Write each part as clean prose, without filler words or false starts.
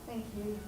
Thank you.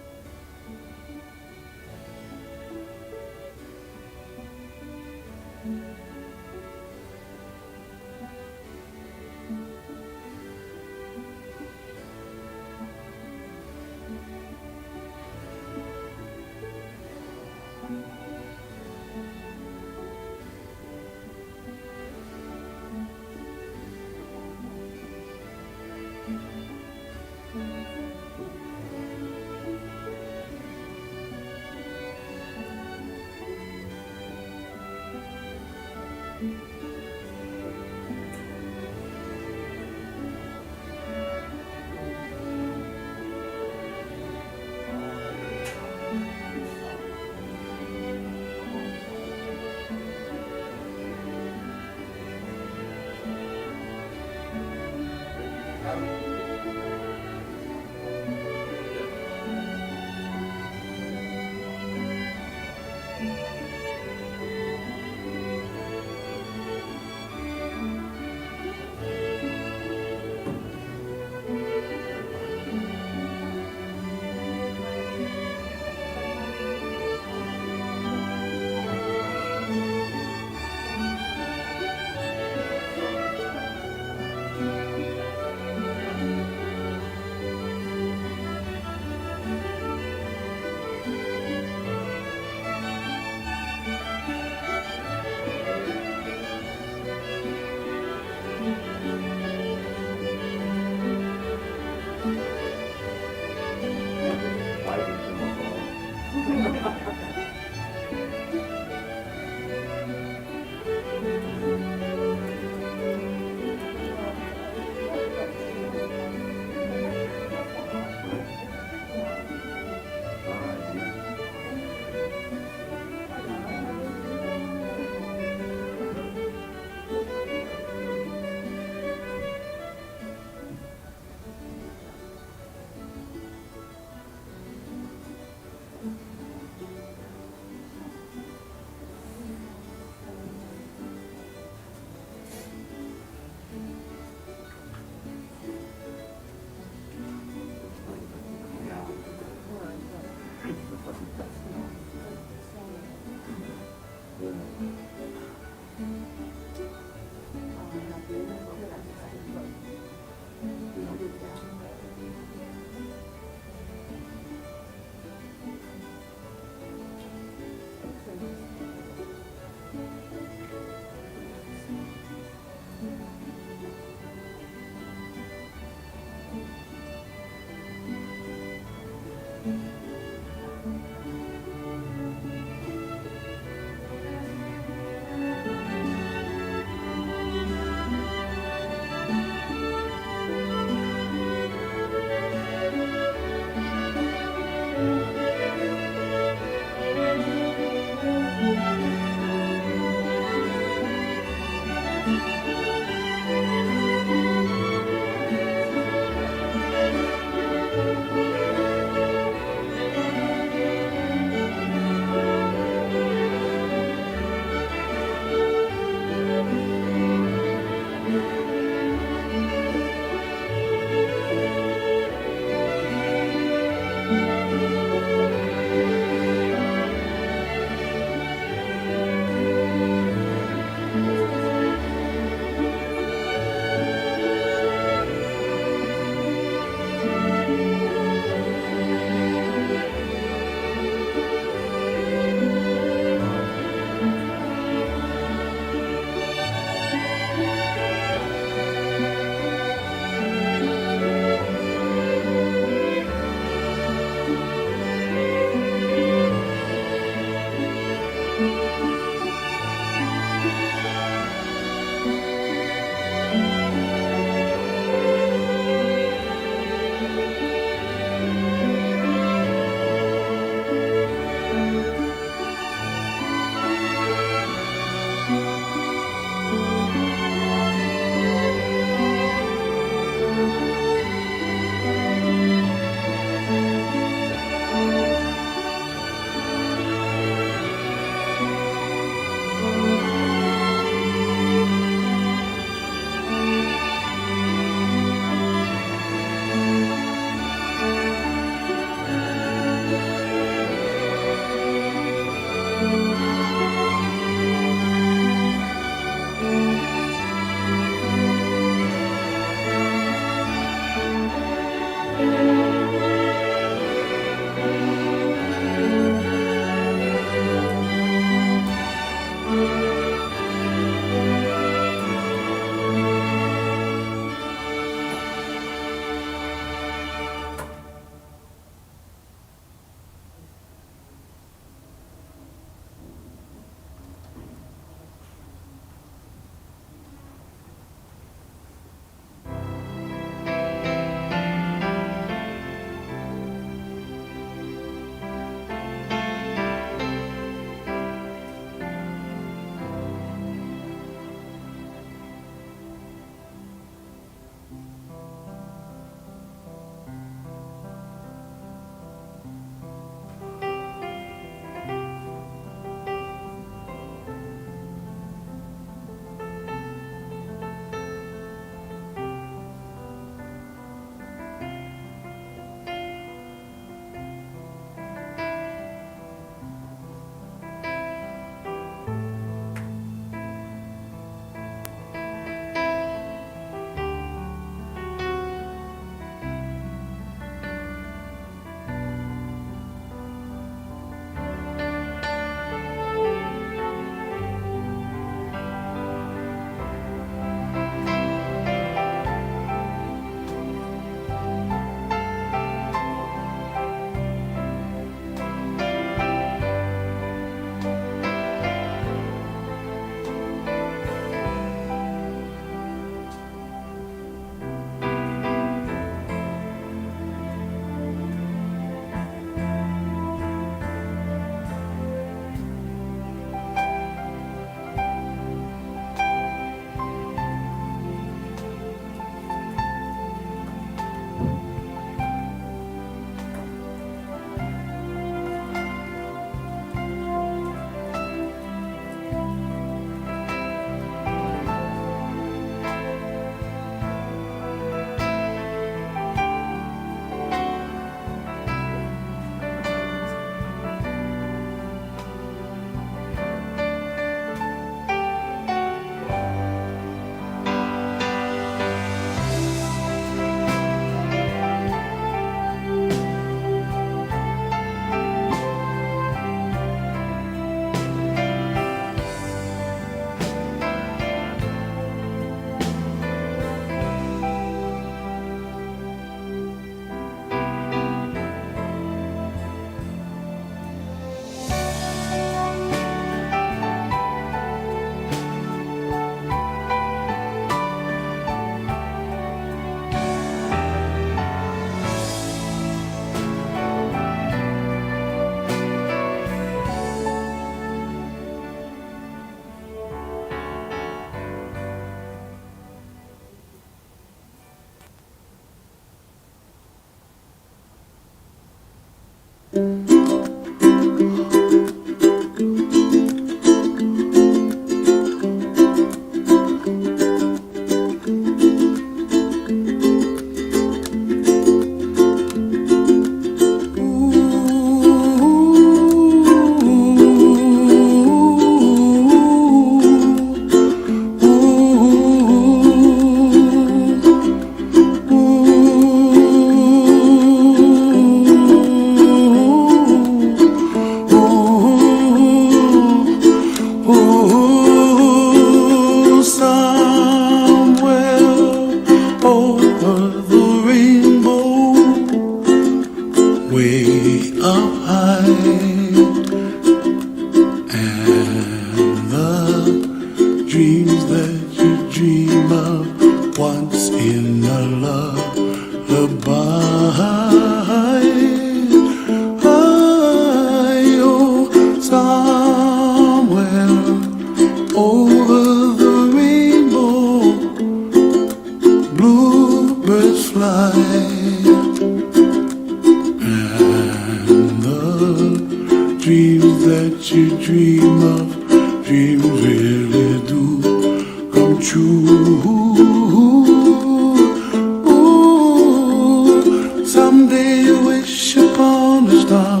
Someday you wish upon a star,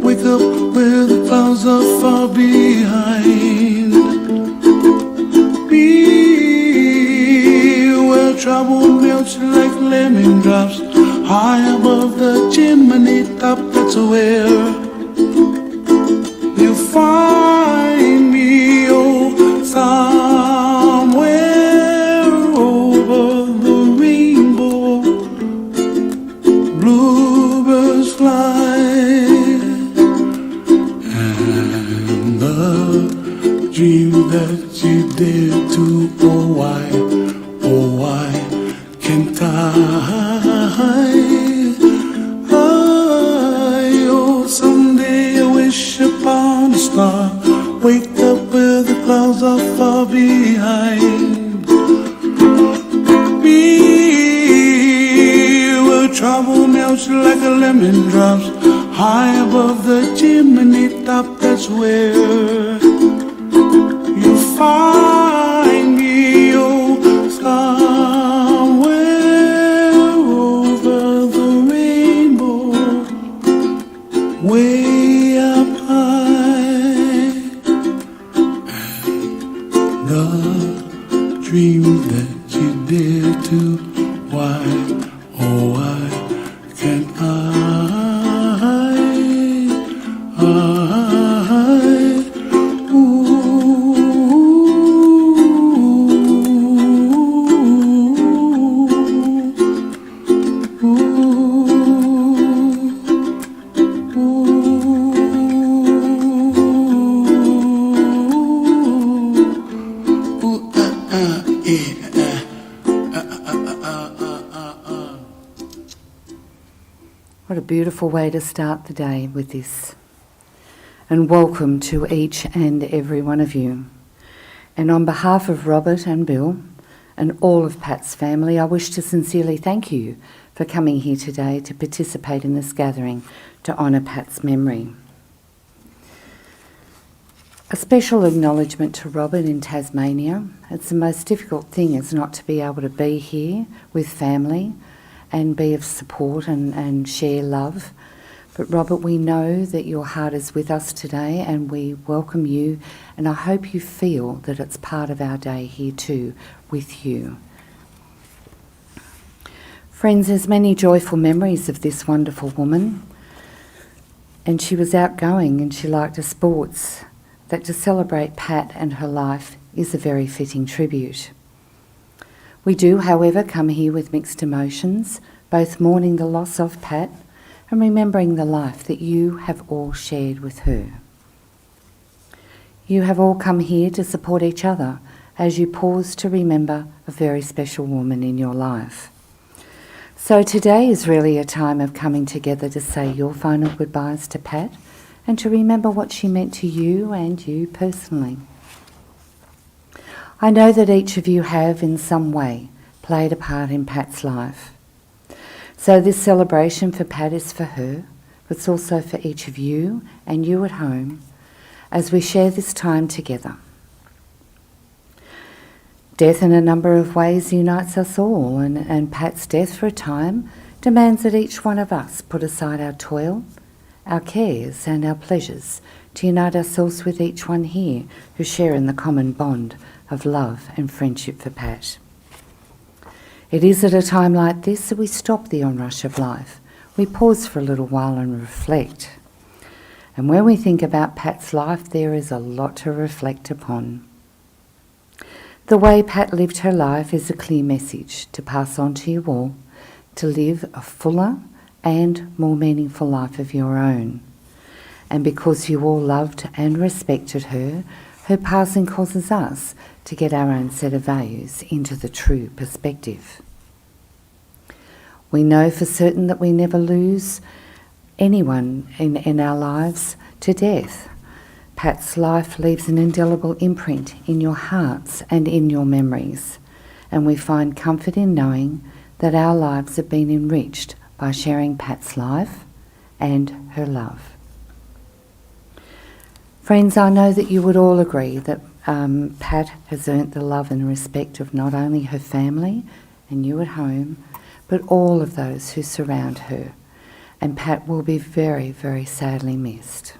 wake up where the clouds are far below. find me, oh, somewhere over the rainbow. Bluebirds fly, and the dream that you dare to, oh why can't I? Oh, someday I wish upon a star, wake up where the clouds are far behind me, where trouble melts like a lemon drops high above the chimney top. That's where you find me, oh, somewhere over the rainbow, way up high. And the dream that you dare to, why, oh why can't I? What a beautiful way to start the day with this. And welcome to each and every one of you. And on behalf of Robert and Bill and all of Pat's family, I wish to sincerely thank you for coming here today to participate in this gathering to honour Pat's memory. A special acknowledgement to Robert in Tasmania. It's the most difficult thing is not to be able to be here with family and be of support and share love. But Robert, we know that your heart is with us today and we welcome you, and I hope you feel that it's part of our day here too with you. Friends, there's many joyful memories of this wonderful woman, and she was outgoing and she liked the sports. That to celebrate Pat and her life is a very fitting tribute. We do, however, come here with mixed emotions, both mourning the loss of Pat and remembering the life that you have all shared with her. You have all come here to support each other as you pause to remember a very special woman in your life. So today is really a time of coming together to say your final goodbyes to Pat and to remember what she meant to you and you personally. I know that each of you have in some way played a part in Pat's life. So this celebration for Pat is for her, but it's also for each of you and you at home as we share this time together. Death in a number of ways unites us all, and Pat's death for a time demands that each one of us put aside our toil, our cares and our pleasures to unite ourselves with each one here who share in the common bond of love and friendship for Pat. It is at a time like this that we stop the onrush of life. We pause for a little while and reflect. And when we think about Pat's life, there is a lot to reflect upon. The way Pat lived her life is a clear message to pass on to you all, to live a fuller and more meaningful life of your own. And because you all loved and respected her, her passing causes us to get our own set of values into the true perspective. We know for certain that we never lose anyone in our lives to death. Pat's life leaves an indelible imprint in your hearts and in your memories, and we find comfort in knowing that our lives have been enriched by sharing Pat's life and her love. Friends, I know that you would all agree that Pat has earned the love and respect of not only her family and you at home, but all of those who surround her, and Pat will be very, very sadly missed.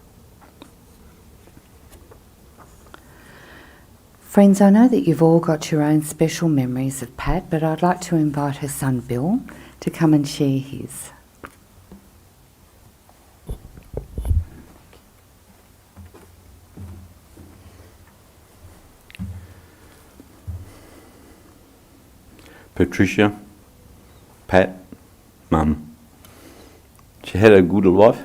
Friends, I know that you've all got your own special memories of Pat, but I'd like to invite her son Bill to come and share his. Patricia, Pat, Mum. She had a good life.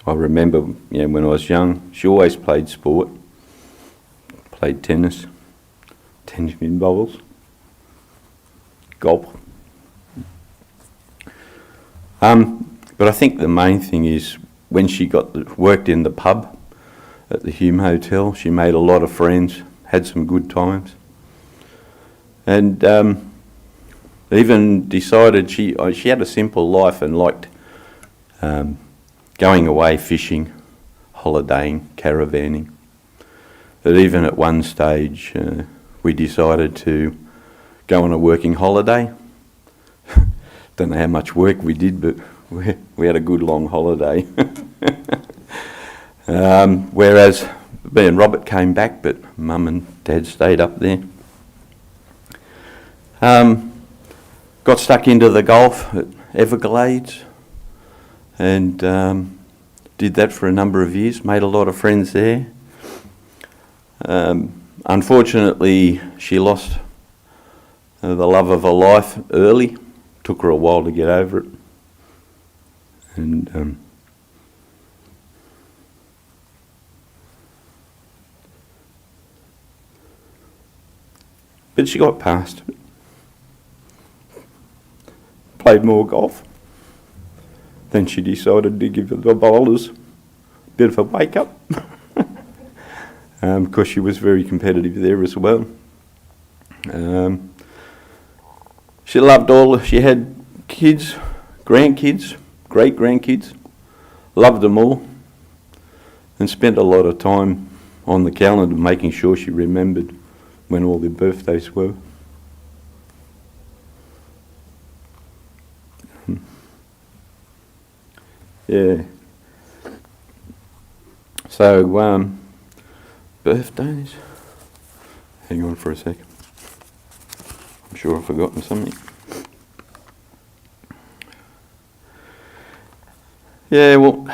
I remember, when I was young, she always played sport, played tennis pin bowls, golf. But I think the main thing is when she worked in the pub at the Hume Hotel, she made a lot of friends, had some good times, and even decided she had a simple life and liked going away fishing, holidaying, caravanning. But even at one stage, we decided to go on a working holiday. Don't know how much work we did, but we had a good long holiday. Whereas me and Robert came back, but Mum and Dad stayed up there. Got stuck into the golf at Everglades and did that for a number of years, made a lot of friends there. Unfortunately, she lost the love of her life early. Took her a while to get over it. And but she got past it. Played more golf. Then she decided to give the bowlers a bit of a wake up. Because she was very competitive there as well. She loved she had kids, grandkids, great-grandkids, loved them all, and spent a lot of time on the calendar making sure she remembered when all their birthdays were. Yeah. So, birthdays. Hang on for a second. I'm sure I've forgotten something. Yeah, well,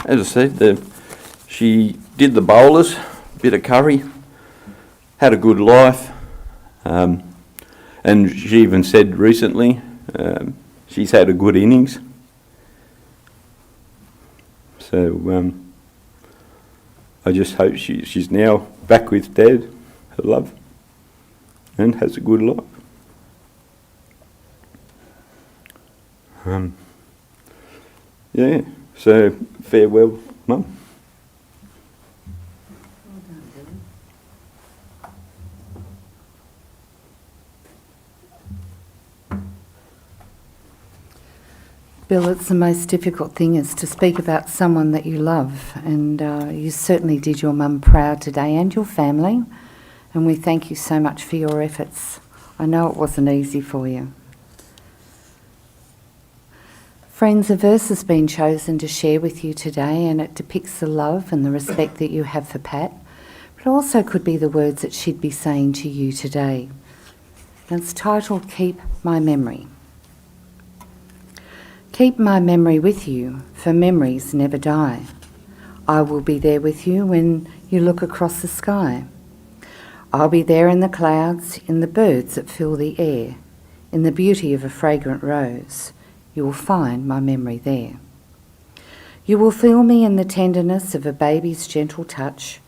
as I said, she did the bowlers, bit of curry, had a good life, and she even said recently she's had a good innings. So I just hope she's now back with Dad, her love, and has a good life. Yeah, so farewell, Mum. Bill, it's the most difficult thing is to speak about someone that you love, and you certainly did your mum proud today and your family, and we thank you so much for your efforts. I know it wasn't easy for you. Friends, a verse has been chosen to share with you today, and it depicts the love and the respect that you have for Pat, but also could be the words that she'd be saying to you today. And it's titled, Keep My Memory. Keep my memory with you, for memories never die. I will be there with you when you look across the sky. I'll be there in the clouds, in the birds that fill the air, in the beauty of a fragrant rose. You will find my memory there. You will feel me in the tenderness of a baby's gentle touch,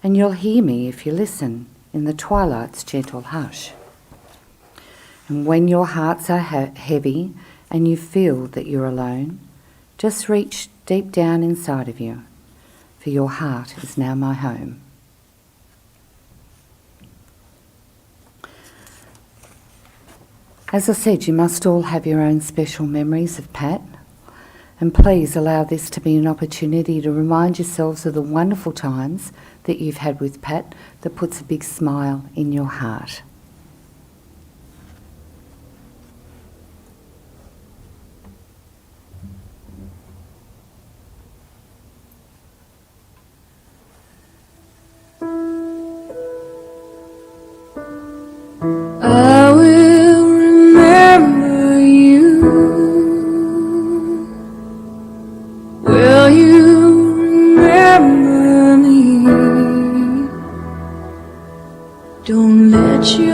and you'll hear me if you listen in the twilight's gentle hush. And when your hearts are heavy and you feel that you're alone, just reach deep down inside of you, for your heart is now my home. As I said, you must all have your own special memories of Pat, and please allow this to be an opportunity to remind yourselves of the wonderful times that you've had with Pat that puts a big smile in your heart. I will remember you. Will you remember me? Don't let you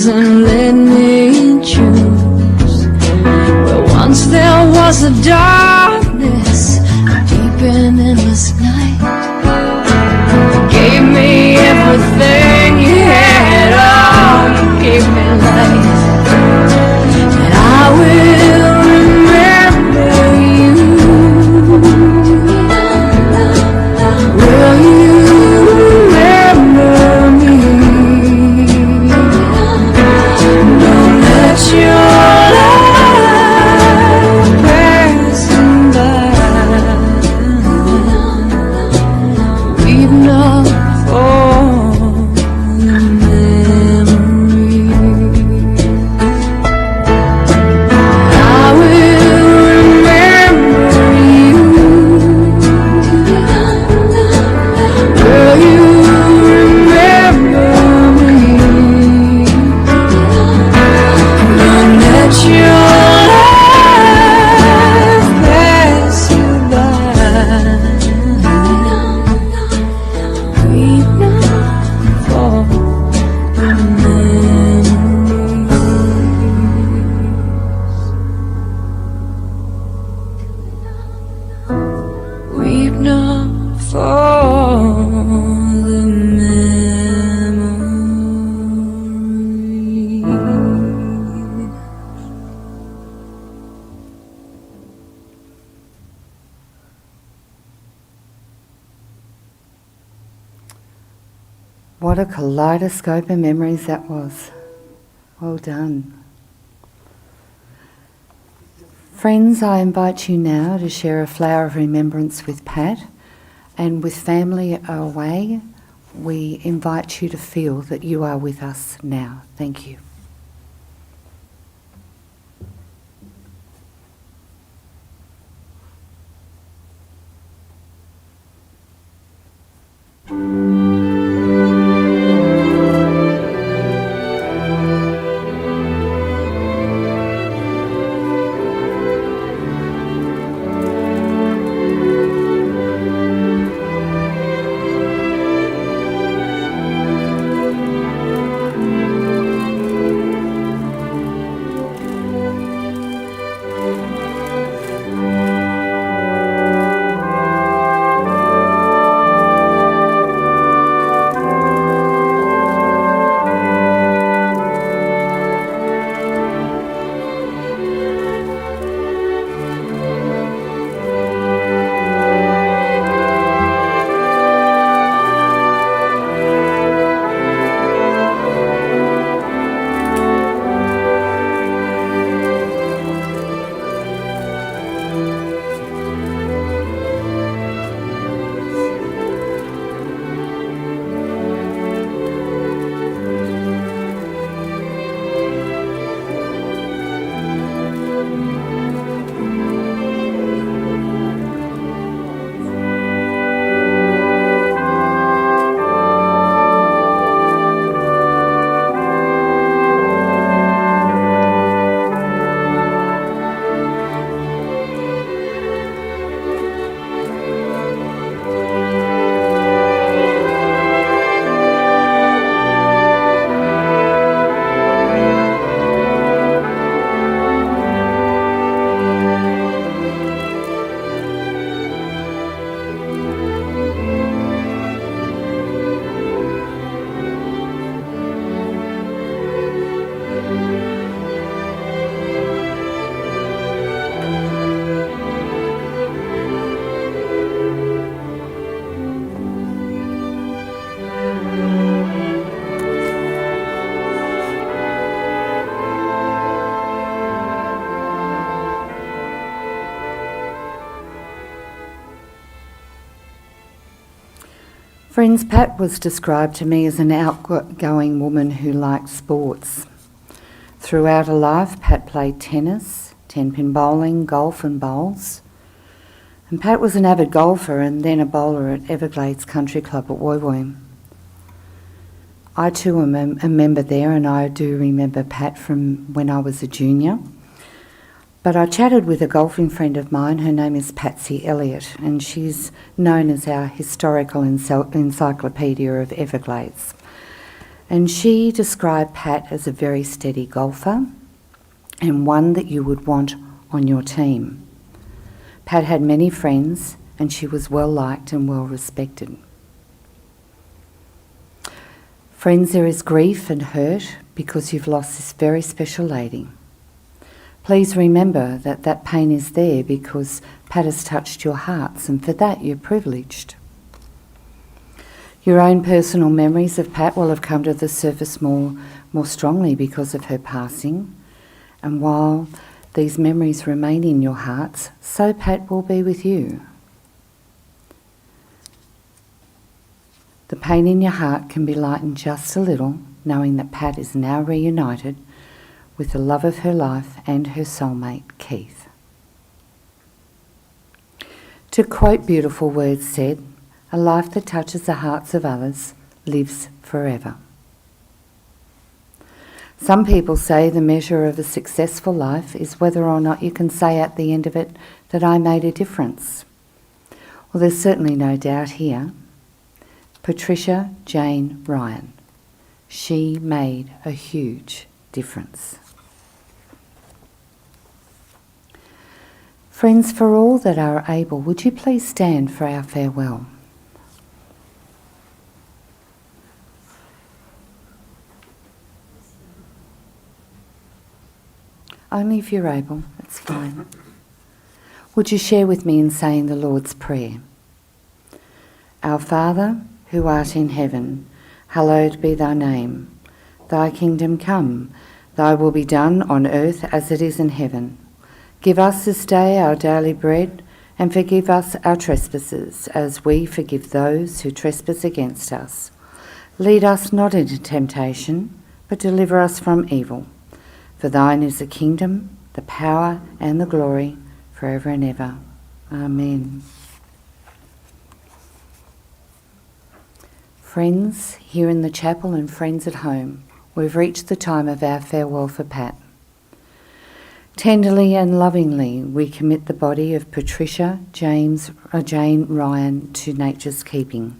and let me choose. Where once there was a darkness, a deep and endless night. Gave me everything you had, oh, you gave me life. And I will remember you. Will you remember me? Don't let your life pass by. Weep not for the memory. I will remember you. Will you remember me? Don't let your life pass you by. Weep not for the memories. Weep not for the memories. What a kaleidoscope of memories that was. Well done. Friends, I invite you now to share a flower of remembrance with Pat, and with family away, we invite you to feel that you are with us now. Thank you. Friends, Pat was described to me as an outgoing woman who liked sports. Throughout her life, Pat played tennis, 10-pin bowling, golf and bowls. And Pat was an avid golfer and then a bowler at Everglades Country Club at Woy Woy. I too am a member there, and I do remember Pat from when I was a junior. But I chatted with a golfing friend of mine. Her name is Patsy Elliott, and she's known as our historical encyclopedia of Everglades. And she described Pat as a very steady golfer and one that you would want on your team. Pat had many friends and she was well liked and well respected. Friends, there is grief and hurt because you've lost this very special lady. Please remember that that pain is there because Pat has touched your hearts, and for that you're privileged. Your own personal memories of Pat will have come to the surface more strongly because of her passing, and while these memories remain in your hearts, so Pat will be with you. The pain in your heart can be lightened just a little, knowing that Pat is now reunited with the love of her life and her soulmate, Keith. To quote beautiful words said, "A life that touches the hearts of others lives forever." Some people say the measure of a successful life is whether or not you can say at the end of it that I made a difference. Well, there's certainly no doubt here. Patricia Jane Ryan. She made a huge difference. Friends, for all that are able, would you please stand for our farewell? Only if you're able, it's fine. Would you share with me in saying the Lord's Prayer? Our Father, who art in heaven, hallowed be thy name. Thy kingdom come, thy will be done on earth as it is in heaven. Give us this day our daily bread, and forgive us our trespasses, as we forgive those who trespass against us. Lead us not into temptation, but deliver us from evil. For thine is the kingdom, the power, and the glory, forever and ever. Amen. Friends here in the chapel and friends at home, we've reached the time of our farewell for Pat. Tenderly and lovingly we commit the body of Patricia Jane Ryan to nature's keeping.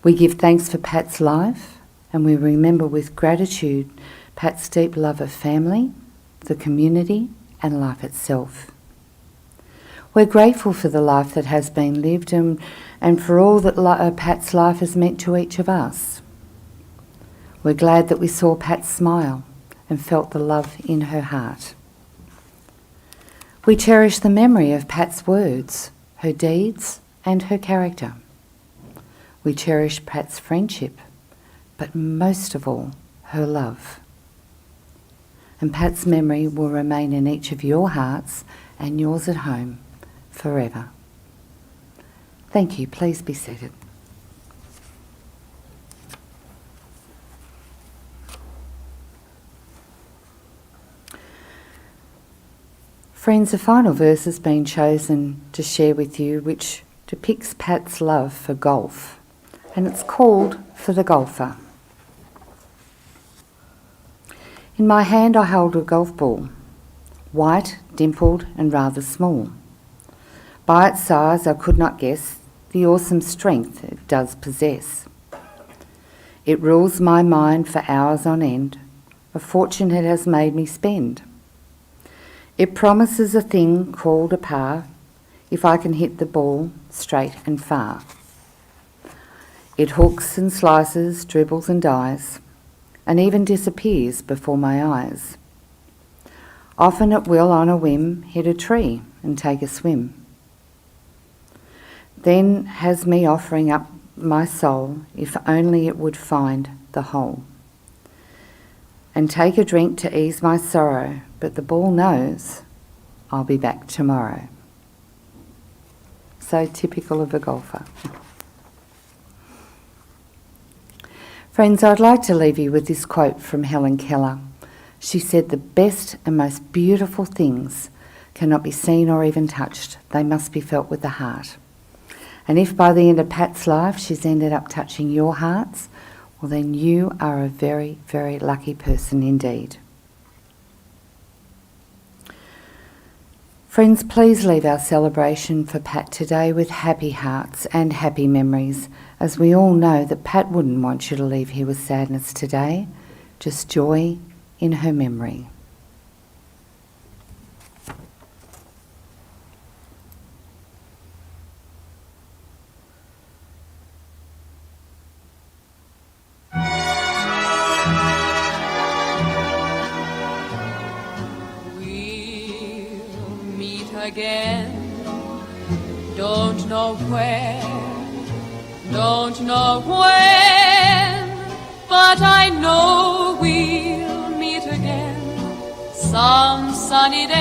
We give thanks for Pat's life, and we remember with gratitude Pat's deep love of family, the community, and life itself. We're grateful for the life that has been lived and for all that Pat's life has meant to each of us. We're glad that we saw Pat smile and felt the love in her heart. We cherish the memory of Pat's words, her deeds, and her character. We cherish Pat's friendship, but most of all, her love. And Pat's memory will remain in each of your hearts and yours at home forever. Thank you. Please be seated. Friends, a final verse has been chosen to share with you which depicts Pat's love for golf, and it's called For the Golfer. In my hand I hold a golf ball, white, dimpled and rather small. By its size I could not guess the awesome strength it does possess. It rules my mind for hours on end, a fortune it has made me spend. It promises a thing called a par if I can hit the ball straight and far. It hooks and slices, dribbles and dies, and even disappears before my eyes. Often it will, on a whim, hit a tree and take a swim. Then has me offering up my soul if only it would find the hole. And take a drink to ease my sorrow, but the ball knows I'll be back tomorrow. So typical of a golfer. Friends, I'd like to leave you with this quote from Helen Keller. She said, "The best and most beautiful things cannot be seen or even touched. They must be felt with the heart." And if by the end of Pat's life she's ended up touching your hearts, well then you are a very, very lucky person indeed. Friends, please leave our celebration for Pat today with happy hearts and happy memories, as we all know that Pat wouldn't want you to leave here with sadness today, just joy in her memory. Again, don't know where, don't know when, but I know we'll meet again some sunny day.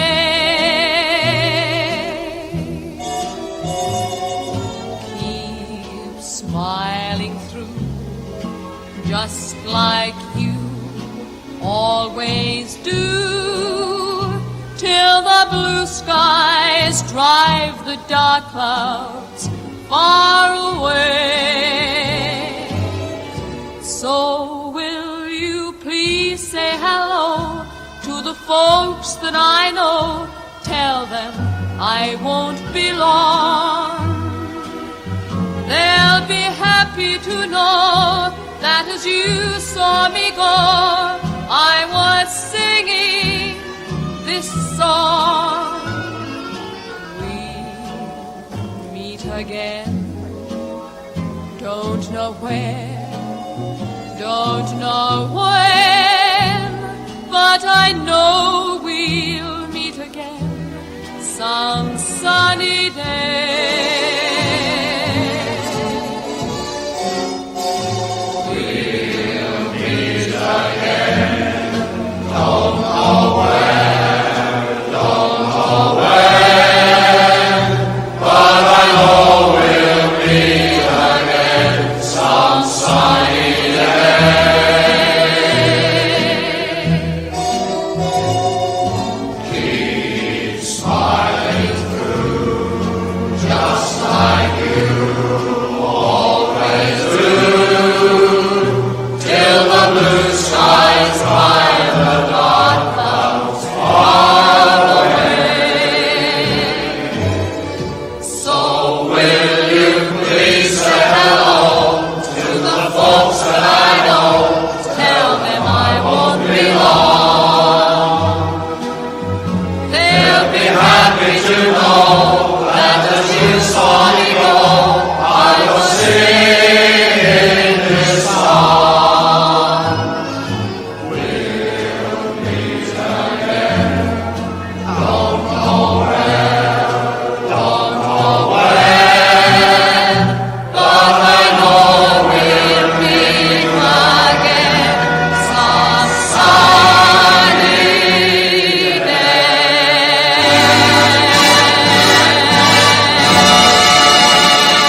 Keep smiling through, just like you always do, till the blue skies drive the dark clouds far away. So will you please say hello to the folks that I know? Tell them I won't be long. They'll be happy to know that as you saw me go, I was singing this song. We'll meet again, don't know where, don't know when, but I know we'll meet again some sunny day. We'll meet again, don't know where, to know